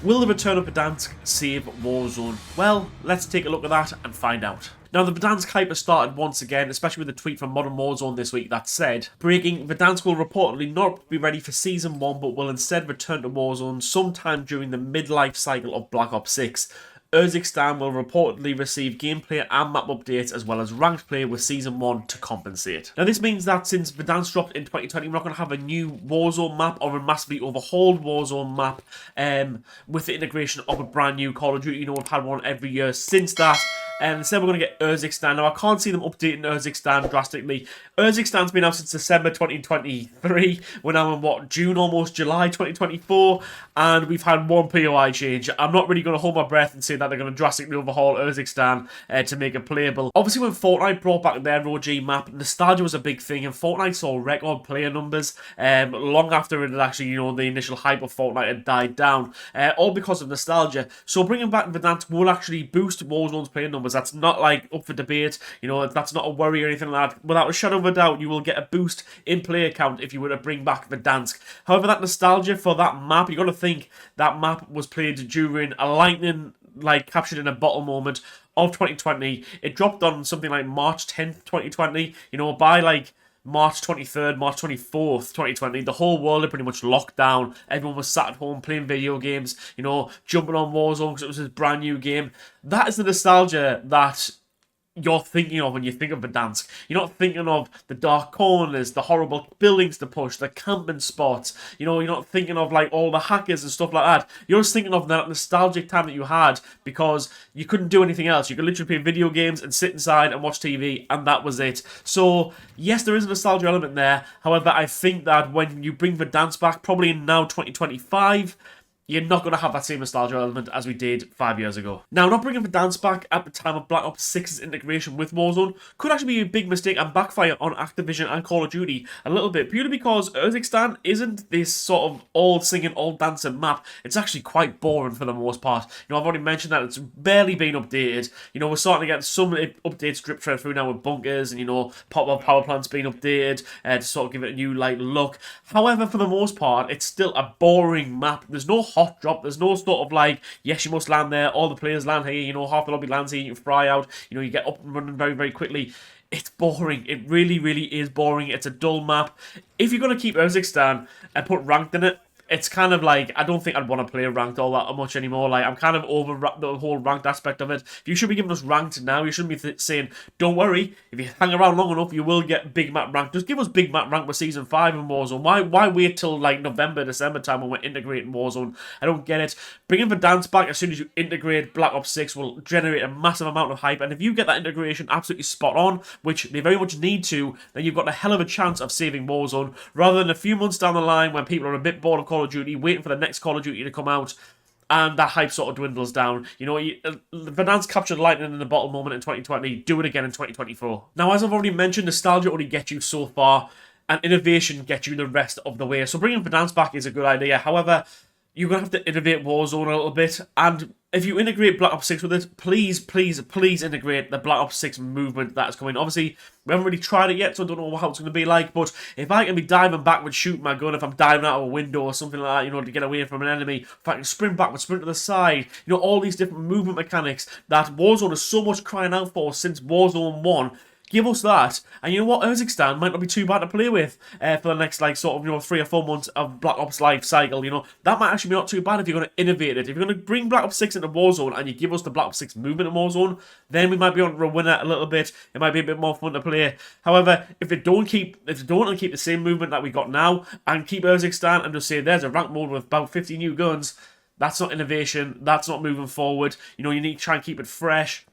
Will the return of Verdansk save Warzone? Well, let's take a look at that and find out. Now, the Verdansk hype has started once again, especially with a tweet from Modern Warzone this week that said, breaking, Verdansk will reportedly not be ready for Season 1, but will instead return to Warzone sometime during the midlife cycle of Black Ops 6. Urzikstan will reportedly receive gameplay and map updates as well as ranked play with Season 1 to compensate. Now this means that since Verdansk dropped in 2020, we're not going to have a new Warzone map or a massively overhauled Warzone map with the integration of a brand new Call of Duty. You know, we've had one every year since that. And instead we're going to get Urzikstan. Now I can't see them updating Urzikstan drastically. Urzikstan's been out since December 2023. We're now in what, June, almost July 2024, and we've had one POI change. I'm not really going to hold my breath and say that they're going to drastically overhaul Urzikstan to make it playable. Obviously when Fortnite brought back their OG map, nostalgia was a big thing, and Fortnite saw record player numbers long after it had actually, you know, the initial hype of Fortnite had died down, all because of nostalgia. So bringing back Verdansk will actually boost Warzone's player numbers. That's not like up for debate, you know, that's not a worry or anything like that. Without a shadow of a doubt, you will get a boost in player count if you were to bring back Verdansk. However, that nostalgia for that map, you got to think that map was played during a lightning, like, captured in a bottle moment of 2020. It dropped on something like March 10th, 2020. You know, by like March 23rd, March 24th, 2020, the whole world had pretty much locked down. Everyone was sat at home playing video games, you know, jumping on Warzone because it was his brand new game. That is the nostalgia that you're thinking of when you think of Verdansk. You're not thinking of the dark corners, the horrible buildings to push, the camping spots. You know, you're not thinking of like all the hackers and stuff like that. You're just thinking of that nostalgic time that you had because you couldn't do anything else. You could literally play video games and sit inside and watch TV, and that was it. So yes, there is a nostalgia element there. However, I think that when you bring Verdansk back, probably in now 2025, you're not going to have that same nostalgia element as we did 5 years ago. Now, not bringing Verdansk back at the time of Black Ops 6's integration with Warzone could actually be a big mistake and backfire on Activision and Call of Duty a little bit, purely because Urzikstan isn't this sort of all-singing, all-dancing map. It's actually quite boring for the most part. You know, I've already mentioned that it's barely been updated. You know, we're starting to get some updates drip thread through now with bunkers and, you know, pop-up power plants being updated to sort of give it a new, like, look. However, for the most part, it's still a boring map. There's no hot drop. There's no sort of like, yes, you must land there. All the players land here. You know, half the lobby lands here. You fry out. You know, you get up and running very, very quickly. It's boring. It really, really is boring. It's a dull map. If you're going to keep Urzikstan and put ranked in it, it's kind of like, I don't think I'd want to play ranked all that much anymore. Like, I'm kind of over the whole ranked aspect of it. You should be giving us ranked now. You shouldn't be saying, don't worry, if you hang around long enough, you will get big map ranked. Just give us big map ranked with Season 5 in Warzone. Why wait till, like, November, December time when we're integrating Warzone? I don't get it. Bringing Verdansk back as soon as you integrate Black Ops 6 will generate a massive amount of hype. And if you get that integration absolutely spot on, which they very much need to, then you've got a hell of a chance of saving Warzone, rather than a few months down the line when people are a bit bored of Call of Duty, waiting for the next Call of Duty to come out, and that hype sort of dwindles down. You know, Verdansk captured lightning in the bottle moment in 2020. Do it again in 2024. Now, as I've already mentioned, nostalgia only gets you so far, and innovation gets you the rest of the way. So bringing Verdansk back is a good idea. However, you're going to have to innovate Warzone a little bit, and if you integrate Black Ops 6 with it, please, please, please integrate the Black Ops 6 movement that is coming. Obviously, we haven't really tried it yet, so I don't know how it's going to be like, but if I can be diving backwards, shooting my gun, if I'm diving out of a window or something like that, you know, to get away from an enemy, if I can sprint backwards, sprint to the side, you know, all these different movement mechanics that Warzone is so much crying out for since Warzone 1, give us that, and you know what, Urzikstan might not be too bad to play with for the next, like, sort of, you know, 3 or 4 months of Black Ops life cycle. You know, that might actually be not too bad if you're going to innovate it. If you're going to bring Black Ops 6 into Warzone and you give us the Black Ops 6 movement in Warzone, then we might be on to win it a little bit. It might be a bit more fun to play. However, if they don't keep the same movement that we got now and keep Urzikstan and just say there's a rank mode with about 50 new guns, that's not innovation. That's not moving forward. You know, you need to try and keep it fresh.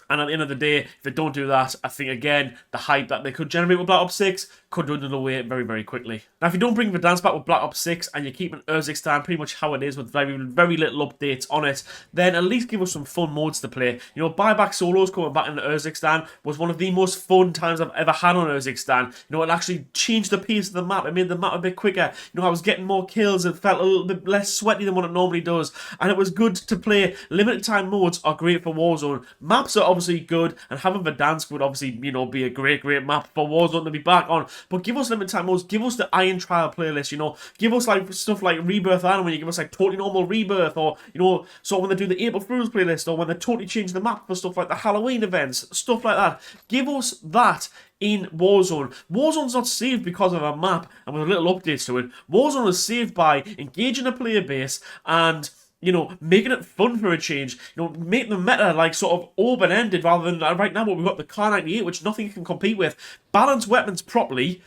And at the end of the day, if they don't do that, I think, again, the hype that they could generate with Black Ops 6 could dwindle away very, very quickly. Now, if you don't bring Verdansk back with Black Ops 6 and you're keeping Urzikstan pretty much how it is with very, very little updates on it, then at least give us some fun modes to play. You know, buyback solos coming back into Urzikstan was one of the most fun times I've ever had on Urzikstan. You know, it actually changed the pace of the map. It made the map a bit quicker. You know, I was getting more kills and felt a little bit less sweaty than what it normally does. And it was good to play. Limited time modes are great for Warzone. Maps are obviously obviously good, and having Verdansk would obviously, you know, be a great map for Warzone to be back on. But give us limited time modes, give us the Iron Trial playlist, you know, give us like stuff like Rebirth Island, when you give us like totally normal Rebirth, or, you know, so when they do the April Fool's playlist, or when they totally change the map for stuff like the Halloween events, stuff like that. Give us that in Warzone. Warzone's not saved because of a map and with little updates to it. Warzone is saved by engaging a player base and, you know, making it fun for a change. You know, make the meta like sort of open-ended rather than right now what we've got the Kar 98, which nothing can compete with. Balance weapons properly.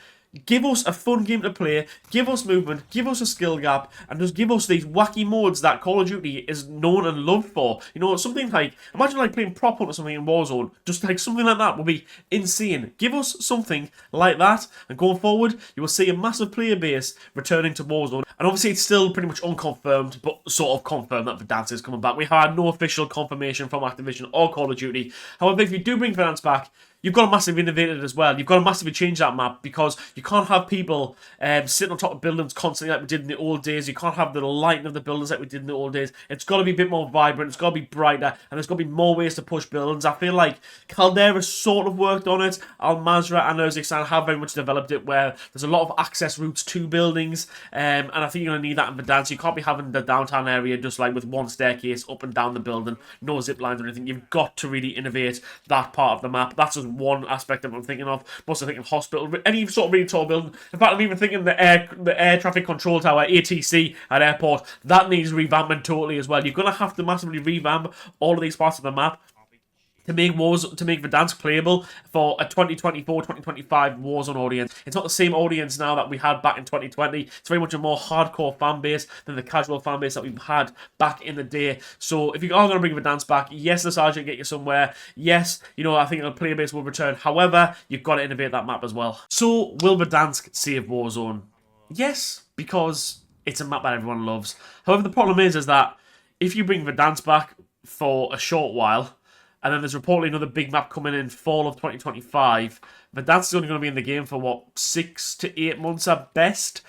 Give us a fun game to play, give us movement, give us a skill gap, and just give us these wacky modes that Call of Duty is known and loved for. You know, something like, imagine like playing Prop Hunt or something in Warzone, just like something like that would be insane. Give us something like that, and going forward, you will see a massive player base returning to Warzone. And obviously it's still pretty much unconfirmed, but sort of confirmed that Verdansk is coming back. We had no official confirmation from Activision or Call of Duty. However, if you do bring Verdansk back, you've got to massively innovate it as well. You've got to massively change that map, because you can't have people sitting on top of buildings constantly like we did in the old days. You can't have the lighting of the buildings like we did in the old days. It's got to be a bit more vibrant. It's got to be brighter. And there's got to be more ways to push buildings. I feel like Caldera sort of worked on it. Al Mazrah and Uzbekistan have very much developed it, where there's a lot of access routes to buildings. And I think you're going to need that in Verdansk. You can't be having the downtown area just like with one staircase up and down the building. No zip lines or anything. You've got to really innovate that part of the map. That's just one aspect of I'm thinking of. I'm also thinking hospital, any sort of really tall building. In fact, I'm even thinking the air traffic control tower, ATC at airport. That needs revamping totally as well. You're going to have to massively revamp all of these parts of the map to make Verdansk playable for a 2024-2025 Warzone audience. It's not the same audience now that we had back in 2020. It's very much a more hardcore fan base than the casual fan base that we've had back in the day. So if you are going to bring Verdansk back, yes, the Sergeant get you somewhere. Yes, you know, I think the player base will return. However, you've got to innovate that map as well. So will Verdansk save Warzone? Yes, because it's a map that everyone loves. However, the problem is that if you bring Verdansk back for a short while, and then there's reportedly another big map coming in fall of 2025. Verdansk is only going to be in the game for, what, 6 to 8 months at best?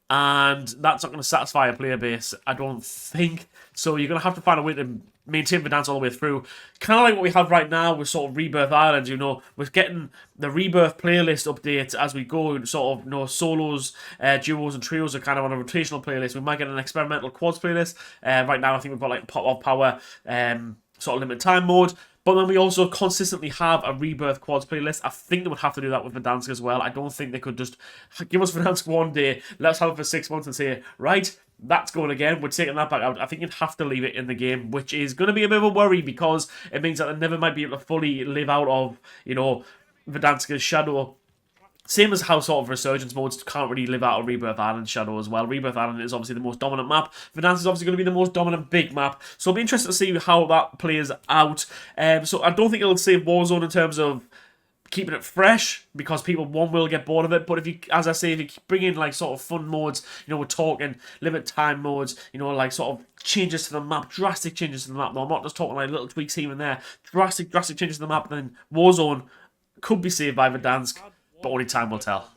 And that's not going to satisfy a player base, I don't think. So you're going to have to find a way to maintain Verdansk all the way through. Kind of like what we have right now with sort of Rebirth Island, you know. We're getting the Rebirth playlist updates as we go. Sort of, you know, solos, duos and trios are kind of on a rotational playlist. We might get an experimental quads playlist. Right now I think we've got like Pop of Power, sort of limited time mode. But then we also consistently have a Rebirth Quads playlist. I think they would have to do that with Verdansk as well. I don't think they could just give us Verdansk one day, let's have it for 6 months and say, right, that's going again, we're taking that back out. I think you'd have to leave it in the game, which is going to be a bit of a worry, because it means that they never might be able to fully live out of, you know, Verdansk's shadow. Same as how sort of Resurgence modes can't really live out of Rebirth Island shadow as well. Rebirth Island is obviously the most dominant map. Verdansk is obviously going to be the most dominant big map. So I'll be interested to see how that plays out. So I don't think it'll save Warzone in terms of keeping it fresh, because people, one, will get bored of it. But if you, as I say, if you bring in like sort of fun modes, you know, we're talking limit time modes, you know, like sort of changes to the map, drastic changes to the map. No, I'm not just talking like little tweaks here and there. Drastic changes to the map, then Warzone could be saved by Verdansk. But only time will tell.